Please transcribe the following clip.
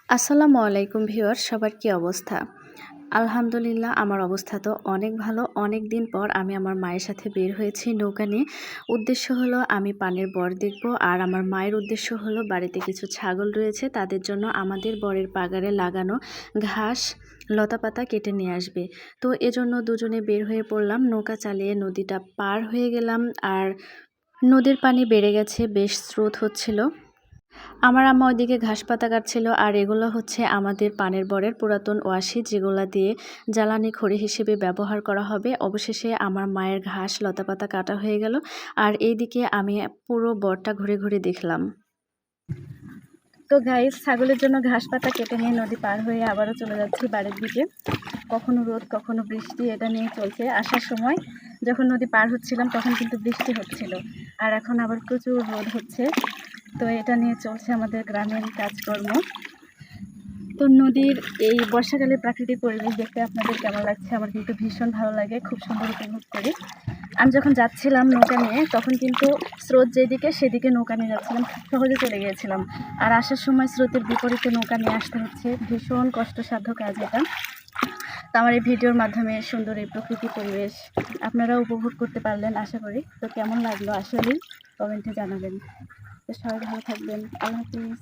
আসসালামু আলাইকুম ভিউয়ার, সবার কি অবস্থা? আলহামদুলিল্লাহ, আমার অবস্থা তো অনেক ভালো। অনেক দিন পর আমি আমার মায়ের সাথে বের হয়েছি নৌকা নিয়ে। উদ্দেশ্য হলো আমি পানের বর দেখব, আর আমার মায়ের উদ্দেশ্য হলো বাড়িতে কিছু ছাগল রয়েছে, তাদের জন্য আমাদের বরের বাগানে লাগানো ঘাস লতাপাতা কেটে নিয়ে আসবে। তো এজন্য দুজনে বের হয়ে পড়লাম, নৌকা চালিয়ে নদীটা পার হয়ে গেলাম। আর নদীর পানি বেড়ে গেছে, বেশ স্রোত হচ্ছিল। আমার আম্মা ওইদিকে ঘাস পাতা কাটছিল, আর এগুলো হচ্ছে আমাদের পানের বরের পুরাতন ওয়াশি, যেগুলা দিয়ে জ্বালানি খড়ি হিসেবে ব্যবহার করা হবে। অবশেষে আমার মায়ের ঘাস লতাপাতা কাটা হয়ে গেল, আর এইদিকে আমি পুরো বরটা ঘুরে ঘুরে দেখলাম। তো গাইস, ছাগলের জন্য ঘাস পাতা কেটে নিয়ে নদী পার হয়ে আবারও চলে যাচ্ছি বাড়ির দিকে। কখনো রোদ কখনো বৃষ্টি, এটা নিয়ে চলছে। আসার সময় যখন নদী পার হচ্ছিলাম তখন কিন্তু বৃষ্টি হচ্ছিল, আর এখন আবার প্রচুর রোদ হচ্ছে। তো এটা নিয়ে চলছে আমাদের গ্রামের কাজকর্ম। তো নদীর এই বর্ষাকালের প্রাকৃতিক পরিবেশ দেখতে আপনাদের কেমন লাগছে? আমার কিন্তু ভীষণ ভালো লাগে, খুব সুন্দর উপভোগ করি। আমি যখন যাচ্ছিলাম নৌকা নিয়ে, তখন কিন্তু স্রোত যেদিকে সেদিকে নৌকা নিয়ে যাচ্ছিলাম, সহজে চলে গিয়েছিলাম। আর আসার সময় স্রোতের বিপরীতে নৌকা নিয়ে আসতে হচ্ছে, ভীষণ কষ্টসাধ্য কাজ এটা। তো আমার এই ভিডিওর মাধ্যমে সুন্দর এই প্রকৃতি পরিবেশ আপনারা উপভোগ করতে পারলেন আশা করি। তো কেমন লাগলো আসলেই কমেন্টে জানাবেন। তো সবাই ভালো থাকবেন। আল্লাহ হাফিজ।